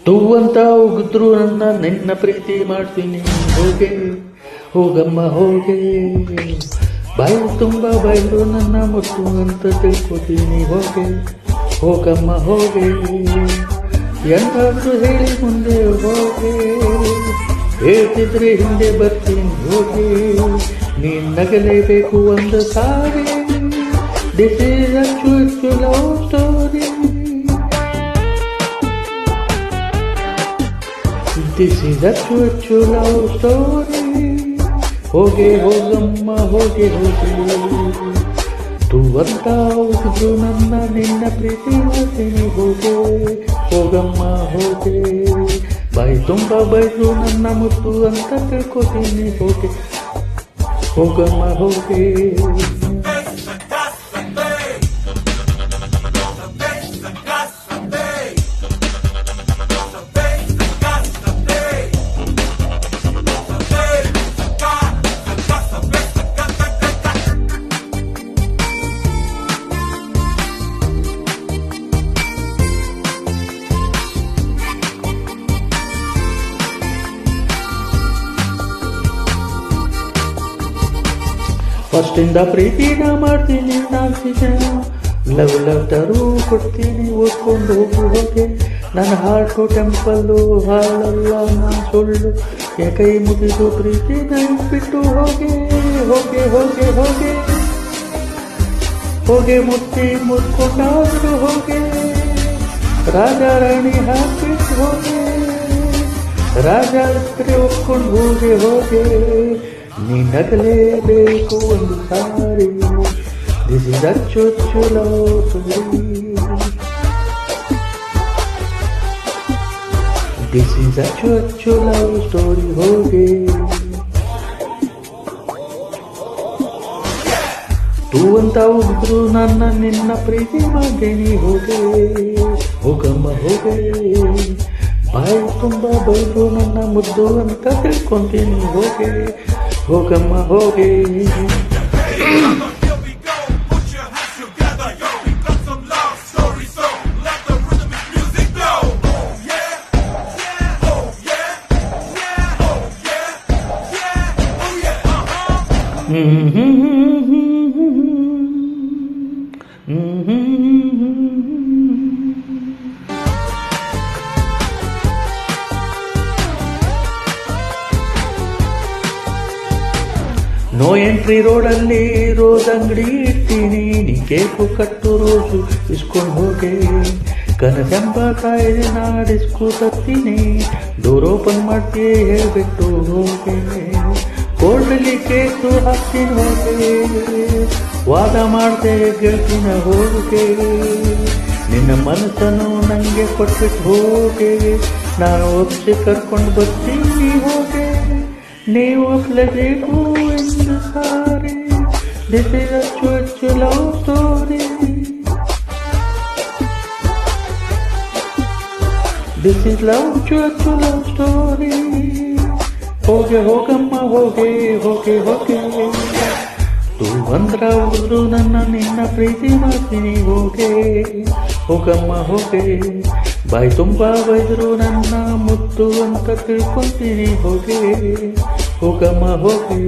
ತೂ ಅಂತ ಉಗಿದ್ರು ನಿನ್ನ ಪ್ರೀತಿ ಮಾಡ್ತೀನಿ ಹೋಗೆ ಹೋಗಮ್ಮ ಹೋಗೆ ಬಾಯಿ ತುಂಬ ಬಯಲು ನನ್ನ ಮುತ್ತು ಅಂತ ತಿಳ್ಕೊತೀನಿ ಹೋಗೆ ಹೋಗಮ್ಮ ಹೋಗೆ ಎಂದಾದ್ರೂ ಹೇಳಿ ಮುಂದೆ ಹೋಗೆ ಹೇಳ್ತಿದ್ರೆ ಹಿಂದೆ ಬರ್ತೀನಿ ಹೋಗೆ ನೀನ್ ನಗಲೇಬೇಕು ಒಂದು ಸಾರಿ ದಿಸ್ ಈಸ್ ಅ ಚುಚ್ಚು love story this is a ಚುಚ್ಚು ಲವ್ ಸ್ಟೋರಿ ಹೋಗೆ ಹೋಗಮ್ಮ ಹೋಗೆ ಹೋಗೆ ತೂ ಅಂತ ಹೋಗುದು ನನ್ನ ನಿನ್ನ ಪ್ರೀತಿ ಮಾಡ್ತೀನಿ ಹೋಗೆ ಹೋಗಮ್ಮ ಹೋಗೆ ಬಾಯಿ ತುಂಬ ಬೈದು ನನ್ನ ಮುತ್ತು ಅಂತ ತಿಳ್ಕೊತೀನಿ ಹೋಗೆ ಹೋಗಮ್ಮ ಹೋಗೆ ಫಸ್ಟಿಂದ ಪ್ರೀತಿನ ಮಾಡ್ತೀನಿ ನಾಲ್ಕು ಲವ್ ಲೆಟರು ಕೊಡ್ತೀನಿ ಓದ್ಕೊಂಡು ಹೋಗೆ ನನ್ನ ಹಾರ್ಟು ಟೆಂಪಲ್ಲು ಹಾಳಲ್ಲ ನಾ ಸುಳ್ಳು ಕೈ ಮುಗಿದು ಪ್ರೀತಿನ ಬಿಟ್ಟು ಹೋಗೆ ಹೋಗೆ ಹೋಗೆ ಹೋಗೆ ಹೋಗೆ ಮುಟ್ಟಿ ಮುಟ್ಕೊಂಡಾದ್ರು ಹೋಗೆ ರಾಜ ರಾಣಿ ಹಾಕ್ಬಿಟ್ಟು ಹೋಗೆ ರಾಜ ಇದ್ರೆ ಒಪ್ಕೊಂಡು ಹೋಗೆ ಹೋಗೆ ನೀ ನಗಲೇಬೇಕು ಒಂದು ಸಾರಿ ದಿಸ್ ಇಸ್ ಅ ಚುಚ್ಚು love story this is a ಚುಚ್ಚು ಲವ್ ಸ್ಟೋರಿ ಹೋಗೆ ತೂ ಅಂತ ಹೋಗಿದ್ರು ನನ್ನ ನಿನ್ನ ಪ್ರೀತಿ ಮಾಡ್ತೀನಿ ಹೋಗೆ ಹೋಗಮ್ಮ ಹೋಗೆ ಬಾಯಿ ತುಂಬ ಬೈದು ನನ್ನ ಮುದ್ದು ಅಂತ ತಿಳ್ಕೊಂತೀನಿ ಹೋಗೆ ಹೋಗಮ್ಮ ಹೋಗೆ ನೋ ಎಂಟ್ರಿ ರೋಡಲ್ಲಿ ರೋಸ್ ಅಂಗಡಿ ಇರ್ತೀನಿ ನೀ ಕೇಕು ಕಟ್ಟು ರೋಸು ಇಸ್ಕೊಂಡು ಹೋಗೆ ಕನಸೆಂಬ ಕಾಯಿದೆ ನಾಡಿಸ್ಕು ತತ್ತೀನಿ ಡೋರ್ ಓಪನ್ ಮಾಡ್ತೀಯ ಹೇಳ್ಬಿಟ್ಟು ಹೋಗೆ ಕೋಲ್ಡಲ್ಲಿ ಕೇಕು ಹಾಕ್ತೀನಿ ಹೋಗೆ ವಾದ ಮಾಡ್ದೆ ಗೆಳ್ತಿನ ಹೋಗೆ ನಿನ್ನ ಮನಸ್ಸನ್ನು ನನಗೆ ಕೊಟ್ಬಿಟ್ಟು ಹೋಗೆ ನಾನು ಒಪ್ಸಿ ಕರ್ಕೊಂಡು ಬರ್ತೀನಿ ಹೋಗೆ ನೀವು ಒಪ್ಲೇಬೇಕು ಎಂದು ಸಾರಿ ದಿಸ್ ಇಸ್ ಅ ಚುಚ್ಚು love story this is love ಚುಚ್ಚು ಲವ್ ಸ್ಟೋರಿ ಹೋಗೆ ಹೋಗಮ್ಮ ಹೋಗೆ ಹೋಗೆ ಹೋಗೆ ತೂ ಬಂದ್ರ ಹೋದ್ರು ನನ್ನ ನಿನ್ನ ಪ್ರೀತಿ ಮಾಡ್ತೀನಿ ಹೋಗೆ ಹೋಗಮ್ಮ ಹೋಗೆ ಬಾಯಿ ತುಂಬ ಬೈದ್ರು ನನ್ನ ಮುತ್ತು ಅಂತ ತಿಳ್ಕೊಂತೀನಿ ಹೋಗೆ ಹೋಗಮ್ಮ ಹೋಗೆ